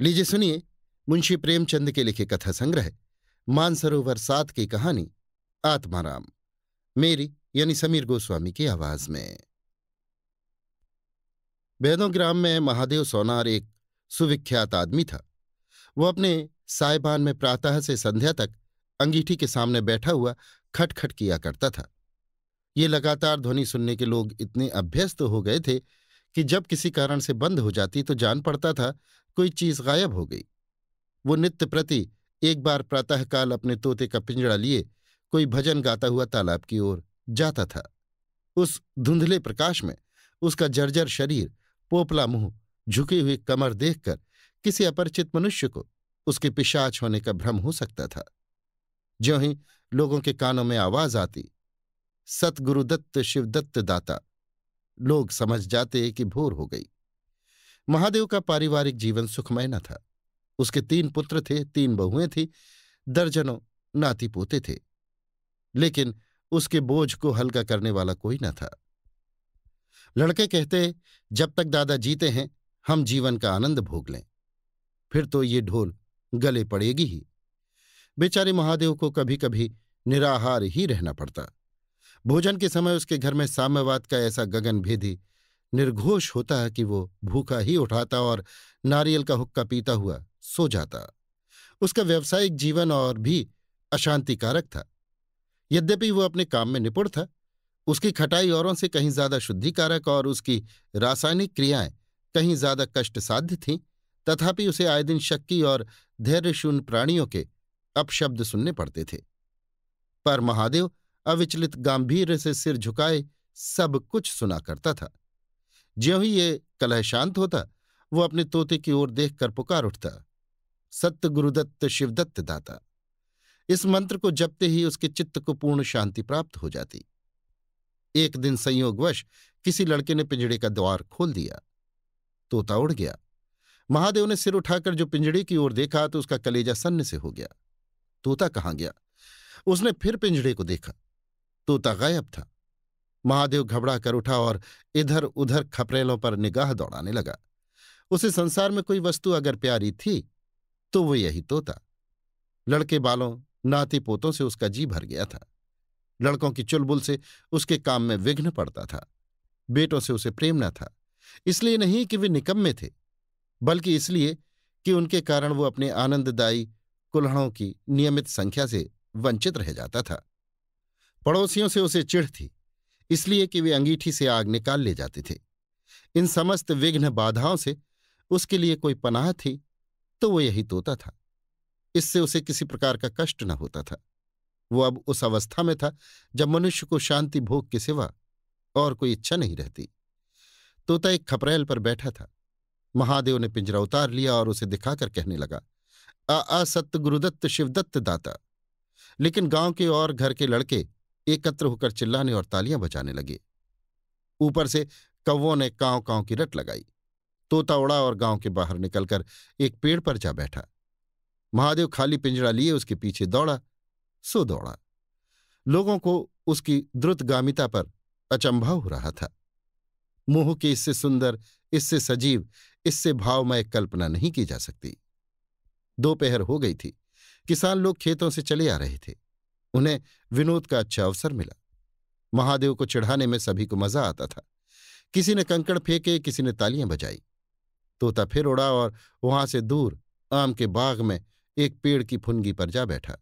लीजिए सुनिए मुंशी प्रेमचंद के लिखे कथा संग्रह मानसरोवर 7 की कहानी आत्माराम, मेरी यानी समीर गोस्वामी की आवाज में। बैदों ग्राम में महादेव सोनार एक सुविख्यात आदमी था। वो अपने सायबान में प्रातः से संध्या तक अंगीठी के सामने बैठा हुआ खटखट किया करता था। ये लगातार ध्वनि सुनने के लोग इतने अभ्यस्त हो गए थे कि जब किसी कारण से बंद हो जाती तो जान पड़ता था कोई चीज गायब हो गई। वो नित्य प्रति एक बार प्रातःकाल अपने तोते का पिंजड़ा लिए कोई भजन गाता हुआ तालाब की ओर जाता था। उस धुंधले प्रकाश में उसका जर्जर शरीर, पोपला मुंह, झुकी हुई कमर देखकर किसी अपरिचित मनुष्य को उसके पिशाच होने का भ्रम हो सकता था। ज्यों ही लोगों के कानों में आवाज आती, सतगुरुदत्त शिवदत्त दाता, लोग समझ जाते कि भोर हो गई। महादेव का पारिवारिक जीवन सुखमय न था। उसके 3 पुत्र थे, 3 बहुएं थीं, दर्जनों नाती पोते थे, लेकिन उसके बोझ को हल्का करने वाला कोई न था। लड़के कहते, जब तक दादा जीते हैं हम जीवन का आनंद भोग लें, फिर तो ये ढोल गले पड़ेगी ही। बेचारे महादेव को कभी कभी निराहार ही रहना पड़ता। भोजन के समय उसके घर में साम्यवाद का ऐसा गगनभेदी निर्घोष होता कि वो भूखा ही उठाता और नारियल का हुक्का पीता हुआ सो जाता। उसका व्यावसायिक जीवन और भी अशांतिकारक था। यद्यपि वो अपने काम में निपुण था, उसकी खटाई औरों से कहीं ज्यादा शुद्धिकारक और उसकी रासायनिक क्रियाएं कहीं ज्यादा कष्टसाध्य थीं, तथापि उसे आए दिन शक्की और धैर्यशून्य प्राणियों के अपशब्द सुनने पड़ते थे। पर महादेव अविचलित गांभीर्य से सिर झुकाए सब कुछ सुना करता था। ज्यों ही ये कलह शांत होता, वो अपने तोते की ओर देखकर पुकार उठता, सत्य गुरुदत्त शिवदत्त दाता। इस मंत्र को जपते ही उसके चित्त को पूर्ण शांति प्राप्त हो जाती। एक दिन संयोगवश किसी लड़के ने पिंजड़े का द्वार खोल दिया। तोता उड़ गया। महादेव ने सिर उठाकर जो पिंजड़े की ओर देखा तो उसका कलेजा सन्न से हो गया। तोता कहाँ गया? उसने फिर पिंजड़े को देखा, तोता गायब था। महादेव घबरा कर उठा और इधर उधर खपरेलों पर निगाह दौड़ाने लगा। उसे संसार में कोई वस्तु अगर प्यारी थी तो वो यही तोता। लड़के बालों, नाती पोतों से उसका जी भर गया था। लड़कों की चुलबुल से उसके काम में विघ्न पड़ता था। बेटों से उसे प्रेम न था, इसलिए नहीं कि वे निकम्मे थे, बल्कि इसलिए कि उनके कारण वो अपने आनंददायी कुल्हड़ों की नियमित संख्या से वंचित रह जाता था। पड़ोसियों से उसे चिढ़ थी, इसलिए कि वे अंगीठी से आग निकाल ले जाते थे। इन समस्त विघ्न बाधाओं से उसके लिए कोई पनाह थी तो वो यही तोता था। इससे उसे किसी प्रकार का कष्ट न होता था। वो अब उस अवस्था में था जब मनुष्य को शांति भोग के सिवा और कोई इच्छा नहीं रहती। तोता एक खपरेल पर बैठा था। महादेव ने पिंजरा उतार लिया और उसे दिखाकर कहने लगा, आ सत्य गुरुदत्त शिवदत्त दाता। लेकिन गांव के और घर के लड़के एकत्र होकर चिल्लाने और तालियां बजाने लगे। ऊपर से कौवों ने कांव कांव की रट लगाई। तोता उड़ा और गांव के बाहर निकलकर एक पेड़ पर जा बैठा। महादेव खाली पिंजरा लिए उसके पीछे दौड़ा सो दौड़ा। लोगों को उसकी द्रुतगामिता पर अचंभा हो रहा था। मोह की इससे सुंदर, इससे सजीव, इससे भावमय कल्पना नहीं की जा सकती। दोपहर हो गई थी। किसान लोग खेतों से चले आ रहे थे। उन्हें विनोद का अच्छा अवसर मिला। महादेव को चिढ़ाने में सभी को मजा आता था। किसी ने कंकड़ फेंके, किसी ने तालियां बजाई। तोता फिर उड़ा और वहां से दूर आम के बाग में एक पेड़ की फुनगी पर जा बैठा।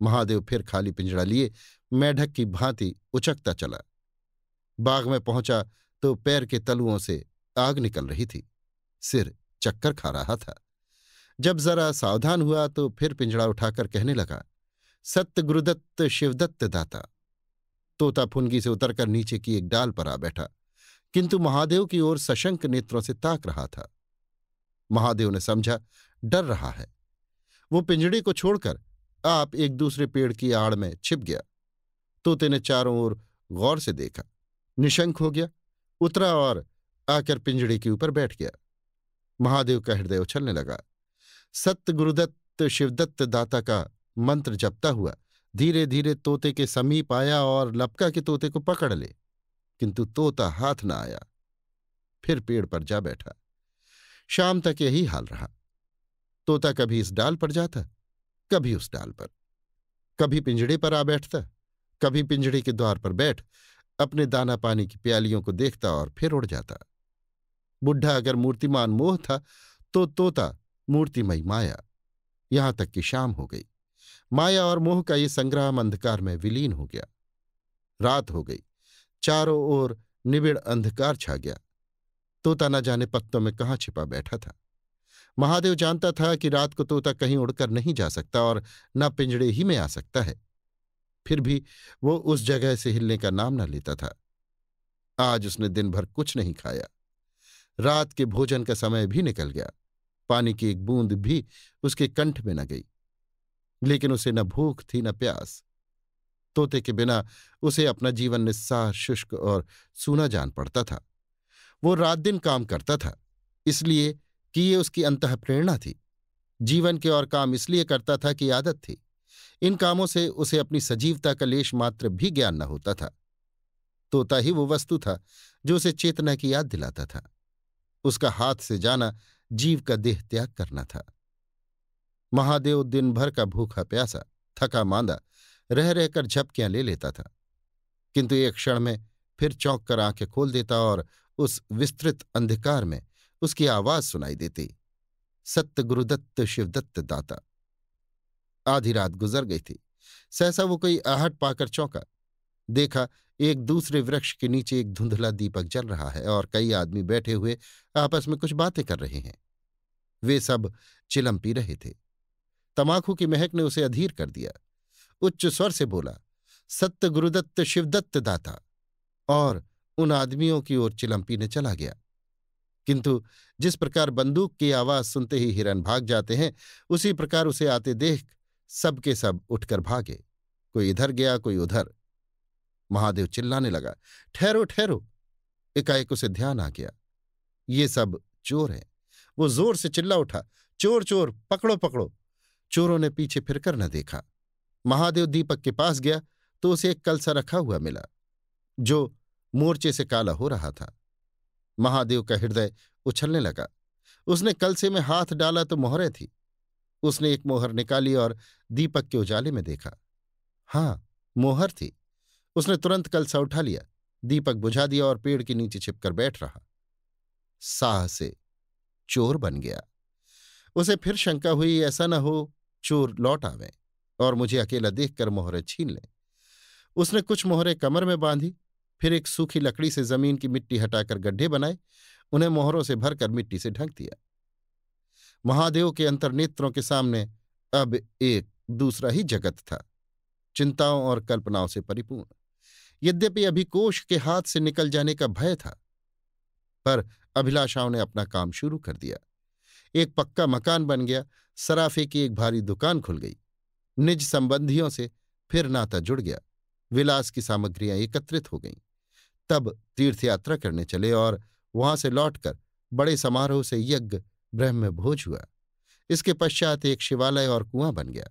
महादेव फिर खाली पिंजड़ा लिए मेढक की भांति उचकता चला। बाग में पहुंचा तो पैर के तलुओं से आग निकल रही थी। सिर चक्कर खा रहा था। जब जरा सावधान हुआ तो फिर पिंजड़ा उठाकर कहने लगा, सत्य गुरुदत्त शिवदत्त दाता। तोता फुनगी से उतरकर नीचे की एक डाल पर आ बैठा, किंतु महादेव की ओर सशंक नेत्रों से ताक रहा था। महादेव ने समझा डर रहा है। वो पिंजड़े को छोड़कर आप एक दूसरे पेड़ की आड़ में छिप गया। तोते ने चारों ओर गौर से देखा, निशंक हो गया, उतरा और आकर पिंजड़े के ऊपर बैठ गया। महादेव का हृदय उछलने लगा। सत्य गुरुदत्त शिवदत्त दाता का मंत्र जपता हुआ धीरे धीरे तोते के समीप आया और लपका के तोते को पकड़ ले, किंतु तोता हाथ न आया। फिर पेड़ पर जा बैठा। शाम तक यही हाल रहा। तोता कभी इस डाल पर जाता, कभी उस डाल पर, कभी पिंजड़े पर आ बैठता, कभी पिंजड़े के द्वार पर बैठ अपने दाना पानी की प्यालियों को देखता और फिर उड़ जाता। बुढ़ा अगर मूर्तिमान मोह था तो तोता मूर्तिमयी माया। यहां तक कि शाम हो गई। माया और मोह का ये संग्राम अंधकार में विलीन हो गया। रात हो गई। चारों ओर निबिड़ अंधकार छा गया। तोता न जाने पत्तों में कहाँ छिपा बैठा था। महादेव जानता था कि रात को तोता कहीं उड़कर नहीं जा सकता और न पिंजड़े ही में आ सकता है। फिर भी वो उस जगह से हिलने का नाम न लेता था। आज उसने दिन भर कुछ नहीं खाया। रात के भोजन का समय भी निकल गया। पानी की एक बूंद भी उसके कंठ में न गई। लेकिन उसे न भूख थी न प्यास। तोते के बिना उसे अपना जीवन निस्सार, शुष्क और सूना जान पड़ता था। वो रात दिन काम करता था इसलिए कि ये उसकी अंतः प्रेरणा थी। जीवन के और काम इसलिए करता था कि आदत थी। इन कामों से उसे अपनी सजीवता का लेश मात्र भी ज्ञान न होता था। तोता ही वो वस्तु था जो उसे चेतना की याद दिलाता था। उसका हाथ से जाना जीव का देह त्याग करना था। महादेव दिन भर का भूखा प्यासा, थका मांदा रह रहकर झपकियां ले लेता था, किंतु एक क्षण में फिर चौंक कर आंखें खोल देता और उस विस्तृत अंधकार में उसकी आवाज सुनाई देती, सत्य गुरुदत्त शिवदत्त दाता। आधी रात गुजर गई थी। सहसा वो कोई आहट पाकर चौंका। देखा एक दूसरे वृक्ष के नीचे एक धुंधला दीपक जल रहा है और कई आदमी बैठे हुए आपस में कुछ बातें कर रहे हैं। वे सब चिलम पी रहे थे। तमाकू की महक ने उसे अधीर कर दिया। उच्च स्वर से बोला, सत्य गुरुदत्त शिवदत्त दाता, और उन आदमियों की ओर चिलम पीने चला गया। किंतु जिस प्रकार बंदूक की आवाज सुनते ही हिरन भाग जाते हैं, उसी प्रकार उसे आते देख सब के सब उठकर भागे। कोई इधर गया, कोई उधर। महादेव चिल्लाने लगा, ठहरो ठहरो। एकाएक उसे ध्यान आ गया, ये सब चोर हैं। वो जोर से चिल्ला उठा, चोर चोर, पकड़ो पकड़ो। चोरों ने पीछे फिरकर न देखा। महादेव दीपक के पास गया तो उसे एक कलसा रखा हुआ मिला जो मोर्चे से काला हो रहा था। महादेव का हृदय उछलने लगा। उसने कलसे में हाथ डाला तो मोहरें थी। उसने एक मोहर निकाली और दीपक के उजाले में देखा। हां, मोहर थी। उसने तुरंत कलसा उठा लिया, दीपक बुझा दिया और पेड़ के नीचे छिपकर बैठ रहा। साह से चोर बन गया। उसे फिर शंका हुई, ऐसा न हो चोर लौट आवें और मुझे अकेला देखकर मोहरें छीन लें। उसने कुछ मोहरें कमर में बांधी, फिर एक सूखी लकड़ी से जमीन की मिट्टी हटाकर गड्ढे बनाए, उन्हें मोहरों से भरकर मिट्टी से ढक दिया। महादेव के अंतर्नेत्रों के सामने अब एक दूसरा ही जगत था, चिंताओं और कल्पनाओं से परिपूर्ण। यद्यपि अभी कोष के हाथ से निकल जाने का भय था, पर अभिलाषाओं ने अपना काम शुरू कर दिया। एक पक्का मकान बन गया, सराफे की एक भारी दुकान खुल गई, निज संबंधियों से फिर नाता जुड़ गया, विलास की सामग्रियां एकत्रित हो गईं। तब तीर्थयात्रा करने चले और वहां से लौटकर बड़े समारोह से यज्ञ ब्रह्म भोज हुआ। इसके पश्चात एक शिवालय और कुआं बन गया।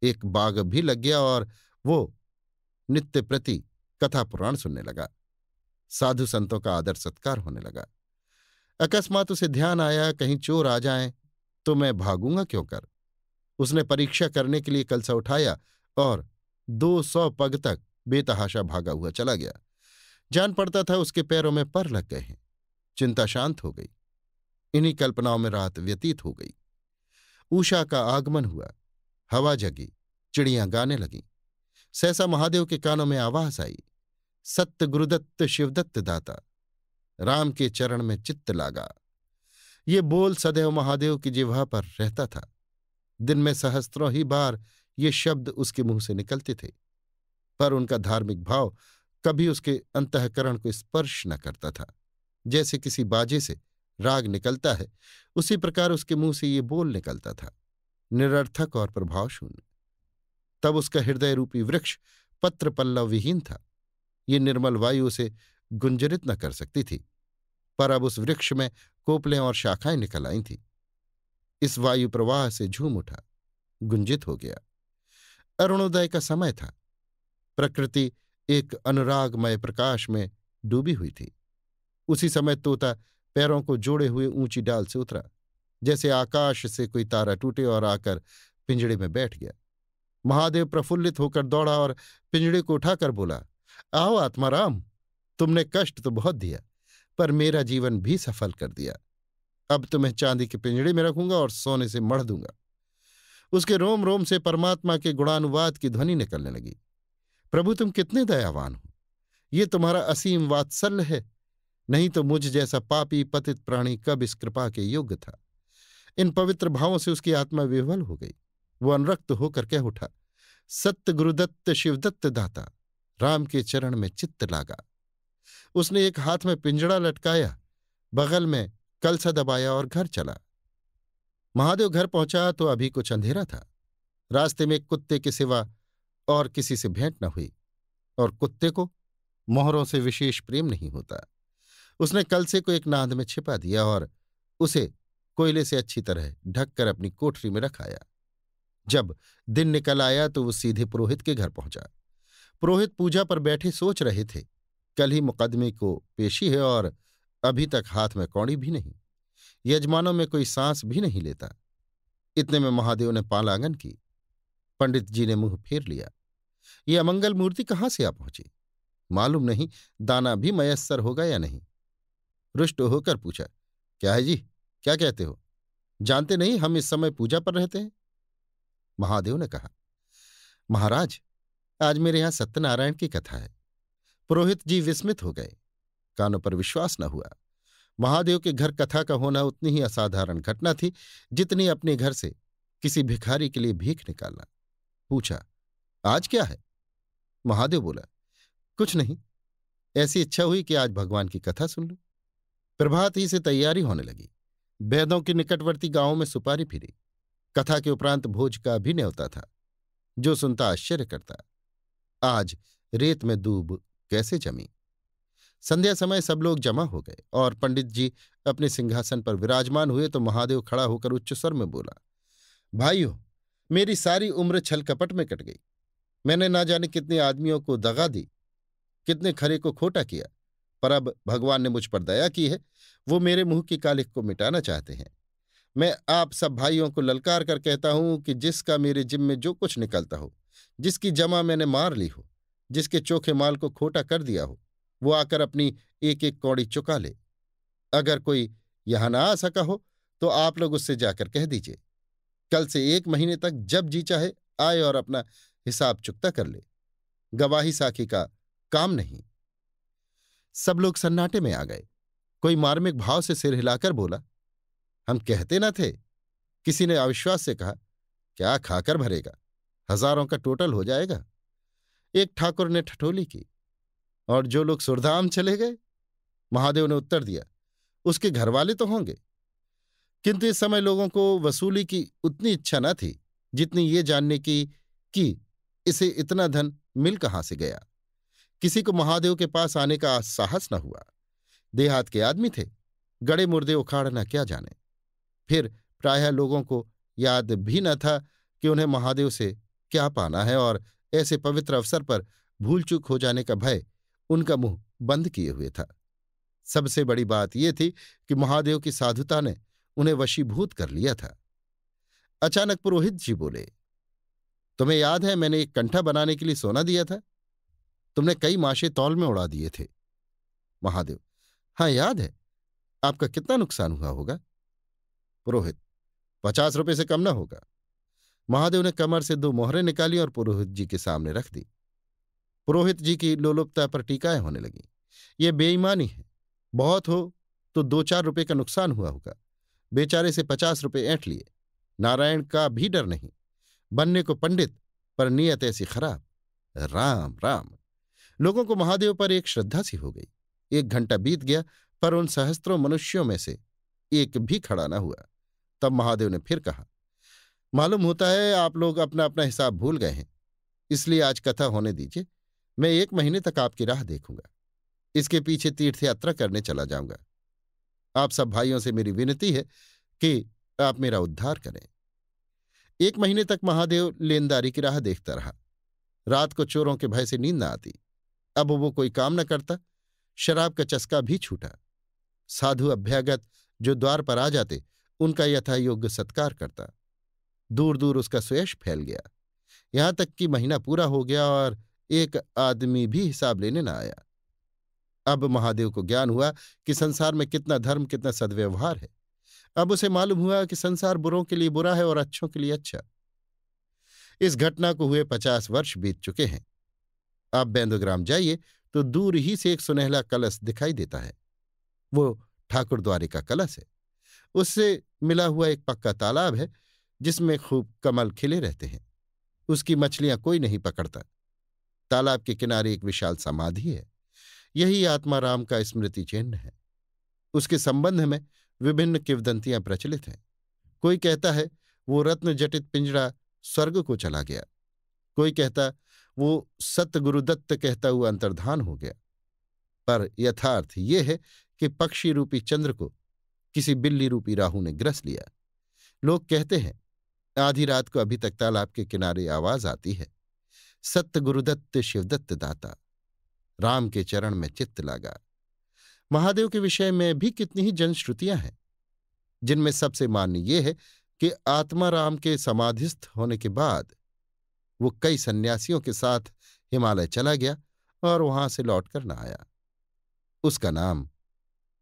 एक बाग भी लग गया और वो नित्य प्रति कथा पुराण सुनने लगा। साधु संतों का आदर सत्कार होने लगा। अकस्मात उसे ध्यान आया, कहीं चोर आ जाएं तो मैं भागूंगा क्यों कर। उसने परीक्षा करने के लिए कलसा उठाया और 200 पग तक बेतहाशा भागा हुआ चला गया। जान पड़ता था उसके पैरों में पर लग गए हैं। चिंता शांत हो गई। इन्हीं कल्पनाओं में रात व्यतीत हो गई। उषा का आगमन हुआ, हवा जगी, चिड़ियां गाने लगीं। सहसा महादेव के कानों में आवाज आई, सत्य गुरुदत्त शिवदत्त दाता, राम के चरण में चित्त लागा। ये बोल सदैव महादेव की जिह्वा पर रहता था। दिन में सहस्त्रों ही बार ये शब्द उसके मुंह से निकलते थे, पर उनका धार्मिक भाव कभी उसके अंतःकरण को स्पर्श न करता था। जैसे किसी बाजे से राग निकलता है, उसी प्रकार उसके मुंह से ये बोल निकलता था, निरर्थक और प्रभावशून्य। तब उसका हृदय रूपी वृक्ष पत्र पल्लव विहीन था। ये निर्मल वायु उसे गुंजरित न कर सकती थी, पर अब उस वृक्ष में कोपलें और शाखाएं निकल आई थीं। इस वायु प्रवाह से झूम उठा, गुंजित हो गया। अरुणोदय का समय था। प्रकृति एक अनुरागमय प्रकाश में डूबी हुई थी। उसी समय तोता पैरों को जोड़े हुए ऊंची डाल से उतरा। जैसे आकाश से कोई तारा टूटे और आकर पिंजड़े में बैठ गया। महादेव प्रफुल्लित होकर दौड़ा और पिंजड़े को उठाकर बोला, आओ आत्माराम, तुमने कष्ट तो बहुत दिया, पर मेरा जीवन भी सफल कर दिया। अब तो मैं चांदी के पिंजड़े में रखूंगा और सोने से मढ़ दूंगा। उसके रोम रोम से परमात्मा के गुणानुवाद की ध्वनि निकलने लगी। प्रभु, तुम कितने दयावान हो! ये तुम्हारा असीम वात्सल्य है, नहीं तो मुझ जैसा पापी पतित प्राणी कब इस कृपा के योग्य था। इन पवित्र भावों से उसकी आत्मा विह्वल हो गई। वो अनुरक्त होकर कह उठा, सत्य गुरुदत्त शिवदत्त दाता, राम के चरण में चित्त लागा। उसने एक हाथ में पिंजड़ा लटकाया, बगल में कलसा दबाया और घर चला। महादेव घर पहुंचा तो अभी कुछ अंधेरा था। रास्ते में एक कुत्ते के सिवा और किसी से भेंट न हुई, और कुत्ते को मोहरों से विशेष प्रेम नहीं होता। उसने कलसे को एक नांद में छिपा दिया और उसे कोयले से अच्छी तरह ढककर अपनी कोठरी में रखाया। जब दिन निकल आया तो वो सीधे पुरोहित के घर पहुंचा। पुरोहित पूजा पर बैठे सोच रहे थे, कल ही मुकदमे को पेशी है और अभी तक हाथ में कौड़ी भी नहीं, यजमानों में कोई सांस भी नहीं लेता। इतने में महादेव ने पालांगन की। पंडित जी ने मुंह फेर लिया। ये अमंगल मूर्ति कहाँ से आ पहुंची? मालूम नहीं दाना भी मयस्सर होगा या नहीं। रुष्ट होकर पूछा, क्या है जी, क्या कहते हो? जानते नहीं हम इस समय पूजा पर रहते हैं? महादेव ने कहा, महाराज, आज मेरे यहां सत्यनारायण की कथा है। पुरोहित जी विस्मित हो गए। कानों पर विश्वास न हुआ। महादेव के घर कथा का होना उतनी ही असाधारण घटना थी जितनी अपने घर से किसी भिखारी के लिए भीख निकालना। पूछा, आज क्या है? महादेव बोला, कुछ नहीं, ऐसी इच्छा हुई कि आज भगवान की कथा सुन लूं। प्रभात ही से तैयारी होने लगी। बैदों के निकटवर्ती गांवों में सुपारी फिरी। कथा के उपरांत भोज का भी न्योता था। जो सुनता आश्चर्य करता। आज रेत में दूब कैसे जमी। संध्या समय सब लोग जमा हो गए और पंडित जी अपने सिंहासन पर विराजमान हुए तो महादेव खड़ा होकर उच्च स्वर में बोला, भाइयों, मेरी सारी उम्र छल कपट में कट गई। मैंने ना जाने कितने आदमियों को दगा दी, कितने खरे को खोटा किया, पर अब भगवान ने मुझ पर दया की है। वो मेरे मुंह की कालिख को मिटाना चाहते हैं। मैं आप सब भाइयों को ललकार कर कहता हूं कि जिसका मेरे जिम्मे जो कुछ निकलता हो, जिसकी जमा मैंने मार ली हो, जिसके चोखे माल को खोटा कर दिया हो, वो आकर अपनी एक एक कौड़ी चुका ले। अगर कोई यहां ना आ सका हो तो आप लोग उससे जाकर कह दीजिए, कल से 1 महीने तक जब जी चाहे आए और अपना हिसाब चुकता कर ले। गवाही साखी का काम नहीं। सब लोग सन्नाटे में आ गए। कोई मार्मिक भाव से सिर हिलाकर बोला, हम कहते न थे? किसी ने अविश्वास से कहा, क्या खाकर भरेगा, हजारों का टोटल हो जाएगा। एक ठाकुर ने ठठोली की, और जो लोग सुरधाम चले गए? महादेव ने उत्तर दिया, उसके घरवाले तो होंगे। किंतु इस समय लोगों को वसूली की उतनी इच्छा न थी जितनी ये जानने की कि इसे इतना धन मिल कहां से गया। किसी को महादेव के पास आने का साहस न हुआ। देहात के आदमी थे, गड़े मुर्दे उखाड़ना क्या जाने। फिर प्रायः लोगों को याद भी न था कि उन्हें महादेव से क्या पाना है, और ऐसे पवित्र अवसर पर भूल चूक हो जाने का भय उनका मुंह बंद किए हुए था। सबसे बड़ी बात यह थी कि महादेव की साधुता ने उन्हें वशीभूत कर लिया था। अचानक पुरोहित जी बोले, तुम्हें याद है मैंने एक कंठा बनाने के लिए सोना दिया था? तुमने कई माशे तौल में उड़ा दिए थे। महादेव, हाँ याद है। आपका कितना नुकसान हुआ होगा? पुरोहित, 50 रुपये से कम न होगा। महादेव ने कमर से 2 मोहरें निकाली और पुरोहित जी के सामने रख दी। पुरोहित जी की लोलुपता पर टीकाएं होने लगी। ये बेईमानी है। बहुत हो तो 2-4 रुपये का नुकसान हुआ होगा। बेचारे से 50 रुपये ऐंठ लिए। नारायण का भी डर नहीं। बनने को पंडित, पर नीयत ऐसी खराब। राम राम। लोगों को महादेव पर एक श्रद्धा सी हो गई। 1 घंटा बीत गया, पर उन सहस्त्रों मनुष्यों में से एक भी खड़ा न हुआ। तब महादेव ने फिर कहा, मालूम होता है आप लोग अपना अपना हिसाब भूल गए हैं, इसलिए आज कथा होने दीजिए। मैं 1 महीने तक आपकी राह देखूंगा। इसके पीछे तीर्थ यात्रा करने चला जाऊंगा। आप सब भाइयों से मेरी विनती है कि आप मेरा उद्धार करें। 1 महीने तक महादेव लेनदारी की राह देखता रहा। रात को चोरों के भय से नींद न आती। अब वो कोई काम न करता। शराब का चस्का भी छूटा। साधु अभ्यागत जो द्वार पर आ जाते उनका यथायोग्य सत्कार करता। दूर दूर उसका सुयश फैल गया। यहां तक कि महीना पूरा हो गया और एक आदमी भी हिसाब लेने न आया। अब महादेव को ज्ञान हुआ कि संसार में कितना धर्म, कितना सद्व्यवहार है। अब उसे मालूम हुआ कि संसार बुरों के लिए बुरा है और अच्छों के लिए अच्छा। इस घटना को हुए 50 वर्ष बीत चुके हैं। आप बेंदुग्राम जाइए तो दूर ही से एक सुनहला कलश दिखाई देता है। वो ठाकुर द्वारे का कलश है। उससे मिला हुआ एक पक्का तालाब है जिसमें खूब कमल खिले रहते हैं। उसकी मछलियां कोई नहीं पकड़ता। तालाब के किनारे एक विशाल समाधि है। यही आत्माराम का स्मृति चिन्ह है। उसके संबंध में विभिन्न किंवदंतियां प्रचलित हैं। कोई कहता है वो रत्न जटित पिंजड़ा स्वर्ग को चला गया। कोई कहता वो सतगुरुदत्त कहता हुआ अंतर्धान हो गया। पर यथार्थ ये है कि पक्षी रूपी चंद्र को किसी बिल्ली रूपी राहु ने ग्रस लिया। लोग कहते हैं आधी रात को अभी तक तालाब के किनारे आवाज आती है, सत्य गुरुदत्त शिवदत्त दाता, राम के चरण में चित्त लागा। महादेव के विषय में भी कितनी ही जनश्रुतियां हैं, जिनमें सबसे मान्य ये है कि आत्माराम के समाधिस्थ होने के बाद वो कई सन्यासियों के साथ हिमालय चला गया और वहां से लौटकर न आया। उसका नाम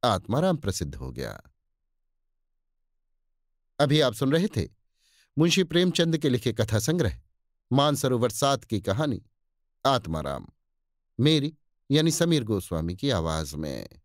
आत्माराम प्रसिद्ध हो गया। अभी आप सुन रहे थे मुंशी प्रेमचंद के लिखे कथा संग्रह मानसरोवर 7 की कहानी आत्माराम, मेरी यानी समीर गोस्वामी की आवाज में।